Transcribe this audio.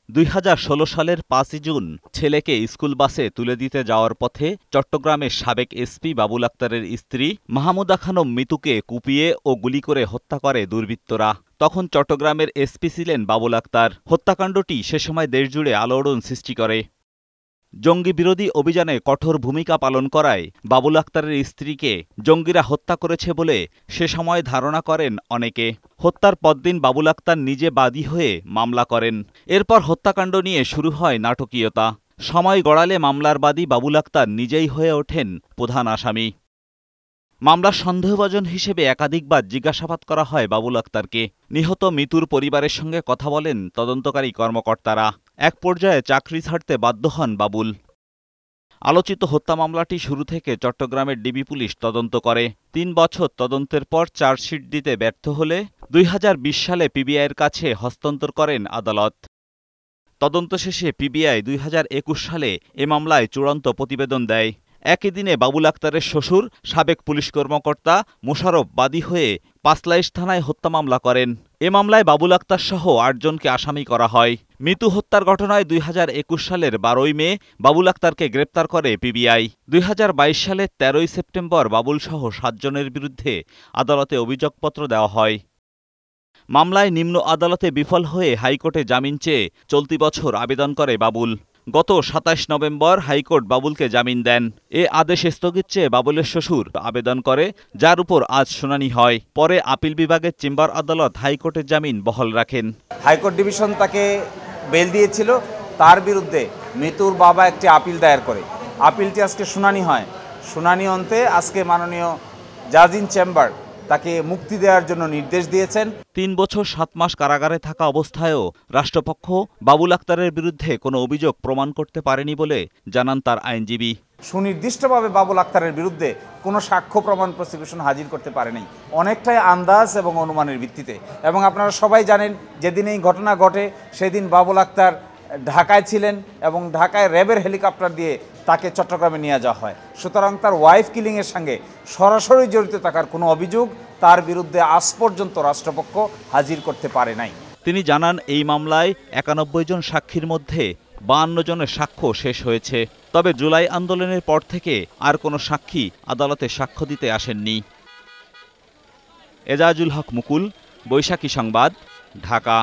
2016 সালের 5 জুন ছেলেকে স্কুল বাসে তুলে দিতে যাওয়ার পথে চট্টগ্রামের সাবেক এসপি বাবুল আক্তারের স্ত্রী মাহমুদা খানম মিতুকে কুপিয়ে ও গুলি করে হত্যা করে দুর্বৃত্তরা। তখন চট্টগ্রামের এসপি ছিলেন বাবুল আক্তার। হত্যাকাণ্ডটি সে সময় দেশজুড়ে আলোড়ন সৃষ্টি করে। জঙ্গি বিরোধী অভিযানে কঠোর ভূমিকা পালন করায় বাবুল আক্তারের স্ত্রীকে জঙ্গিরা হত্যা করেছে বলে সে সময় ধারণা করেন অনেকে। হত্যার পরদিন বাবুল আক্তার নিজে বাদী হয়ে মামলা করেন। এরপর হত্যাকাণ্ড নিয়ে শুরু হয় নাটকীয়তা। সময় গড়ালে মামলার বাদী বাবুল আক্তার নিজেই হয়ে ওঠেন প্রধান আসামি। মামলার সন্দেহভাজন হিসেবে একাধিকবার জিজ্ঞাসাবাদ করা হয় বাবুল আক্তারকে। নিহত মিতুর পরিবারের সঙ্গে কথা বলেন তদন্তকারী কর্মকর্তারা। এক পর্যায়ে চাকরি ছাড়তে বাধ্য হন বাবুল। আলোচিত হত্যা মামলাটি শুরু থেকে চট্টগ্রামের ডিবি পুলিশ তদন্ত করে। 3 বছর তদন্তের পর চার্জশিট দিতে ব্যর্থ হলে 2020 সালে পিবিআইয়ের কাছে হস্তান্তর করেন আদালত। তদন্ত শেষে পিবিআই 2021 সালে এ মামলায় চূড়ান্ত প্রতিবেদন দেয়। একই দিনে বাবুল আক্তারের শ্বশুর সাবেক পুলিশ কর্মকর্তা মোশাররফ বাদী হয়ে পাঁচলাইশ থানায় হত্যা মামলা করেন। এ মামলায় বাবুল আক্তার সহ 8 জনকে আসামি করা হয়। মিতু হত্যার ঘটনায় 2021 সালের 12 মে বাবুল আক্তারকে গ্রেপ্তার করে পিবিআই। 2022 সালের 13 সেপ্টেম্বর বাবুলসহ 7 জনের বিরুদ্ধে আদালতে অভিযোগপত্র দেওয়া হয়। মামলায় নিম্ন আদালতে বিফল হয়ে হাইকোর্টে জামিন চেয়ে চলতি বছর আবেদন করে বাবুল। গত 27 নভেম্বর হাইকোর্ট বাবুলকে জামিন দেন। এ আদেশ স্থগিত চেয়ে বাবুলের শ্বশুর আবেদন করে, যার উপর আজ শুনানি হয়। পরে আপিল বিভাগের চেম্বার আদালত হাইকোর্টের জামিন বহাল রাখেন। হাইকোর্ট ডিভিশন তাকে বেল দিয়েছিল, তার বিরুদ্ধে মিতুর বাবা একটি আপিল দায়ের করে। আপিলটি আজকে শুনানি হয়। শুনানি অন্তে আজকে মাননীয় জাজ ইন চেম্বার তাকে মুক্তি দেওয়ার জন্য নির্দেশ দিয়েছেন। 3 বছর 7 মাস কারাগারে থাকা অবস্থায়ও রাষ্ট্রপক্ষ বাবুল আক্তারের বিরুদ্ধে কোনো অভিযোগ প্রমাণ করতে পারেনি বলে জানান তার আইনজীবী। সুনির্দিষ্টভাবে বাবুল আক্তারের বিরুদ্ধে কোনো সাক্ষ্য প্রমাণ প্রসিকিউশন হাজির করতে পারেনি, অনেকটাই আন্দাজ এবং অনুমানের ভিত্তিতে। এবং আপনারা সবাই জানেন, যেদিন এই ঘটনা ঘটে সেদিন বাবুল আক্তার ঢাকায় ছিলেন এবং ঢাকায় র্যাবের হেলিকপ্টার দিয়ে তাকে চট্টগ্রামে নিয়ে যাওয়া হয়। সুতরাং তার ওয়াইফ কিলিংয়ের সঙ্গে সরাসরি জড়িত থাকার কোনো অভিযোগ তার বিরুদ্ধে আজ পর্যন্ত রাষ্ট্রপক্ষ হাজির করতে পারে নাই। তিনি জানান, এই মামলায় 91 জন সাক্ষীর মধ্যে 52 জনের সাক্ষ্য শেষ হয়েছে। তবে জুলাই আন্দোলনের পর থেকে আর কোনো সাক্ষী আদালতে সাক্ষ্য দিতে আসেননি। এজাজুল হক মুকুল, বৈশাখী সংবাদ, ঢাকা।